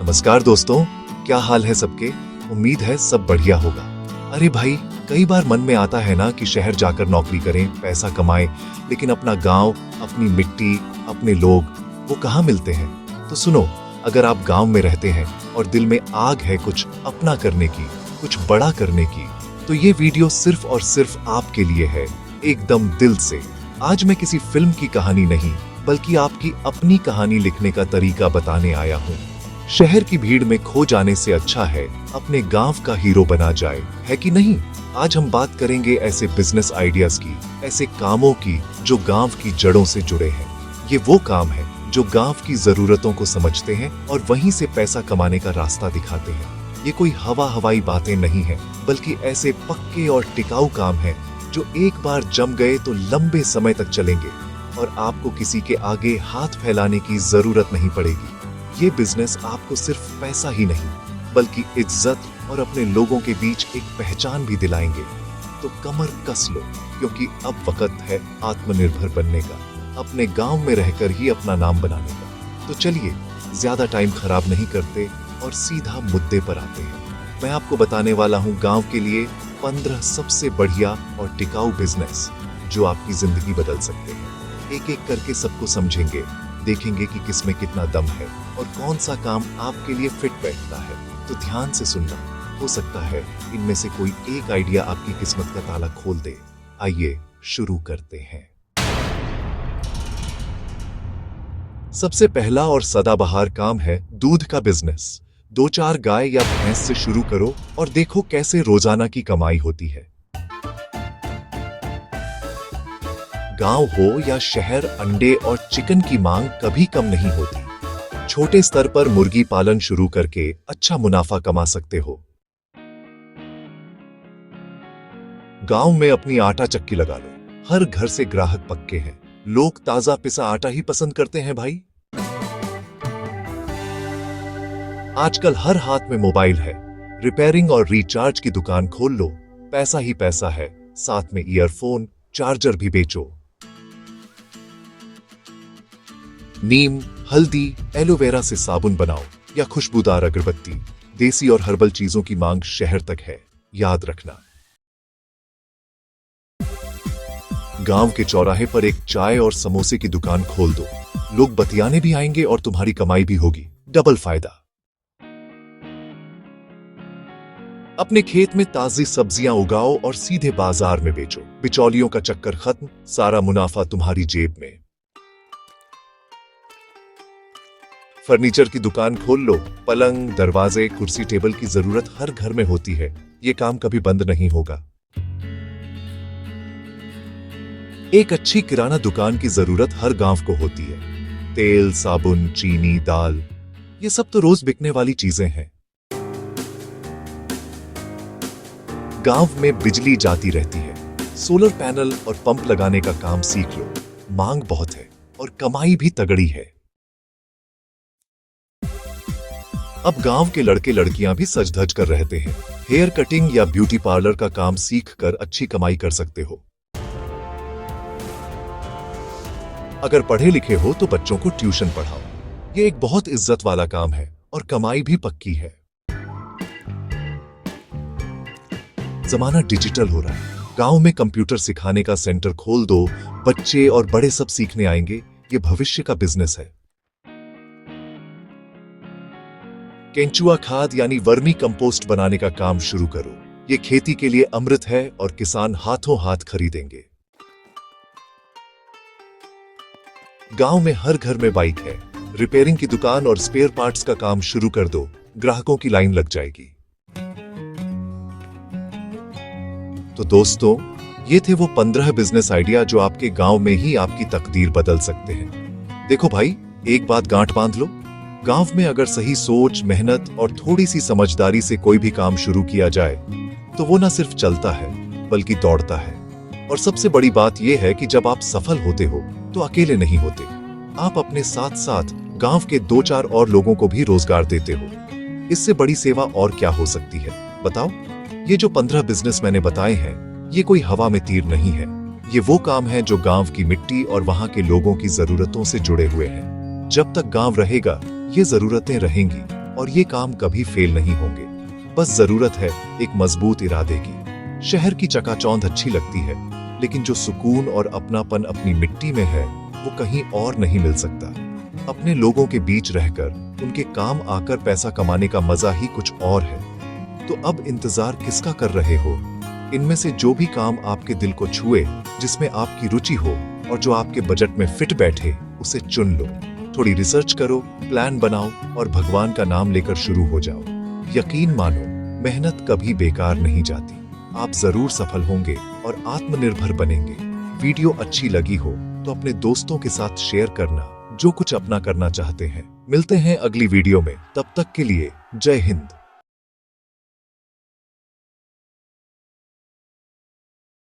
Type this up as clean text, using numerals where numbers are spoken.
नमस्कार दोस्तों, क्या हाल है सबके। उम्मीद है सब बढ़िया होगा। अरे भाई, कई बार मन में आता है ना कि शहर जाकर नौकरी करें, पैसा कमाएं, लेकिन अपना गांव, अपनी मिट्टी, अपने लोग वो कहाँ मिलते हैं। तो सुनो, अगर आप गांव में रहते हैं और दिल में आग है कुछ अपना करने की, कुछ बड़ा करने की, तो ये वीडियो सिर्फ और सिर्फ आपके लिए है, एकदम दिल से। आज मैं किसी फिल्म की कहानी नहीं, बल्कि आपकी अपनी कहानी लिखने का तरीका बताने आया हूँ। शहर की भीड़ में खो जाने से अच्छा है अपने गांव का हीरो बना जाए, है कि नहीं। आज हम बात करेंगे ऐसे बिजनेस आइडियाज की, ऐसे कामों की जो गांव की जड़ों से जुड़े हैं। ये वो काम है जो गांव की जरूरतों को समझते हैं और वहीं से पैसा कमाने का रास्ता दिखाते हैं। ये कोई हवाई बातें नहीं है, बल्कि ऐसे पक्के और टिकाऊ काम है जो एक बार जम गए तो लंबे समय तक चलेंगे और आपको किसी के आगे हाथ फैलाने की जरूरत नहीं पड़ेगी। ये बिजनेस आपको सिर्फ पैसा ही नहीं, बल्कि इज्जत और अपने लोगों के बीच एक पहचान भी दिलाएंगे। तो कमर कस लो, क्योंकि अब वक्त है आत्मनिर्भर बनने का, अपने गांव में रहकर ही अपना नाम बनाने का। तो चलिए, ज्यादा टाइम खराब नहीं करते और सीधा मुद्दे पर आते हैं। मैं आपको बताने वाला हूं गांव के लिए 15 सबसे बढ़िया और टिकाऊ बिजनेस जो आपकी जिंदगी बदल सकते हैं। एक एक करके सबको समझेंगे, देखेंगे कि किसमें कितना दम है और कौन सा काम आपके लिए फिट बैठता है। तो ध्यान से सुनना, हो सकता है इनमें से कोई एक आइडिया आपकी किस्मत का ताला खोल दे। आइए शुरू करते हैं। सबसे पहला और सदाबहार काम है दूध का बिजनेस। 2-4 गाय या भैंस से शुरू करो और देखो कैसे रोजाना की कमाई होती है। गांव हो या शहर, अंडे और चिकन की मांग कभी कम नहीं होती। छोटे स्तर पर मुर्गी पालन शुरू करके अच्छा मुनाफा कमा सकते हो। गांव में अपनी आटा चक्की लगा लो, हर घर से ग्राहक पक्के हैं, लोग ताजा पिसा आटा ही पसंद करते हैं भाई। आजकल हर हाथ में मोबाइल है, रिपेयरिंग और रिचार्ज की दुकान खोल लो, पैसा ही पैसा है। साथ में ईयरफोन, चार्जर भी बेचो। नीम, हल्दी, एलोवेरा से साबुन बनाओ या खुशबूदार अगरबत्ती। देसी और हर्बल चीजों की मांग शहर तक है, याद रखना। गांव के चौराहे पर एक चाय और समोसे की दुकान खोल दो, लोग बतियाने भी आएंगे और तुम्हारी कमाई भी होगी, डबल फायदा। अपने खेत में ताजी सब्जियां उगाओ और सीधे बाजार में बेचो, बिचौलियों का चक्कर खत्म, सारा मुनाफा तुम्हारी जेब में। फर्नीचर की दुकान खोल लो, पलंग, दरवाजे, कुर्सी, टेबल की जरूरत हर घर में होती है, ये काम कभी बंद नहीं होगा। एक अच्छी किराना दुकान की जरूरत हर गांव को होती है। तेल, साबुन, चीनी, दाल, ये सब तो रोज बिकने वाली चीजें हैं। गांव में बिजली जाती रहती है, सोलर पैनल और पंप लगाने का काम सीख लो, मांग बहुत है और कमाई भी तगड़ी है। अब गांव के लड़के लड़कियां भी सज धज कर रहते हैं, हेयर कटिंग या ब्यूटी पार्लर का काम सीख कर अच्छी कमाई कर सकते हो। अगर पढ़े लिखे हो तो बच्चों को ट्यूशन पढ़ाओ, ये एक बहुत इज्जत वाला काम है और कमाई भी पक्की है। जमाना डिजिटल हो रहा है, गांव में कंप्यूटर सिखाने का सेंटर खोल दो, बच्चे और बड़े सब सीखने आएंगे, ये भविष्य का बिजनेस है। केंचुआ खाद यानी वर्मी कंपोस्ट बनाने का काम शुरू करो, ये खेती के लिए अमृत है और किसान हाथों हाथ खरीदेंगे। गांव में हर घर में बाइक है, रिपेयरिंग की दुकान और स्पेयर पार्ट्स का काम शुरू कर दो, ग्राहकों की लाइन लग जाएगी। तो दोस्तों, ये थे वो 15 बिजनेस आइडिया जो आपके गांव में ही आपकी तकदीर बदल सकते हैं। देखो भाई, एक बात गांठ बांध लो, गांव में अगर सही सोच, मेहनत और थोड़ी सी समझदारी से कोई भी काम शुरू किया जाए तो वो ना सिर्फ चलता है बल्कि दौड़ता है। और सबसे बड़ी बात यह है कि जब आप सफल होते हो तो अकेले नहीं होते, आप अपने साथ साथ गांव के 2-4 और लोगों को भी रोजगार देते हो। इससे बड़ी सेवा और क्या हो सकती है, बताओ। ये जो 15 बिजनेस मैंने बताए हैं, ये कोई हवा में तीर नहीं है, ये वो काम है जो गांव की मिट्टी और वहां के लोगों की जरूरतों से जुड़े हुए हैं। जब तक गांव रहेगा, ये जरूरतें रहेंगी और ये काम कभी फेल नहीं होंगे। बस जरूरत है एक मजबूत इरादे की। शहर की चकाचौंध अच्छी लगती है, लेकिन जो सुकून और अपनापन अपनी मिट्टी में है वो कहीं और नहीं मिल सकता। अपने लोगों के बीच रहकर उनके काम आकर पैसा कमाने का मजा ही कुछ और है। तो अब इंतजार किसका कर रहे हो? इनमें से जो भी काम आपके दिल को छुए, जिसमें आपकी रुचि हो और जो आपके बजट में फिट बैठे, उसे चुन लो। थोड़ी रिसर्च करो, प्लान बनाओ और भगवान का नाम लेकर शुरू हो जाओ। यकीन मानो, मेहनत कभी बेकार नहीं जाती। आप जरूर सफल होंगे और आत्मनिर्भर बनेंगे। वीडियो अच्छी लगी हो तो अपने दोस्तों के साथ शेयर करना जो कुछ अपना करना चाहते हैं। मिलते हैं अगली वीडियो में, तब तक के लिए जय हिंद।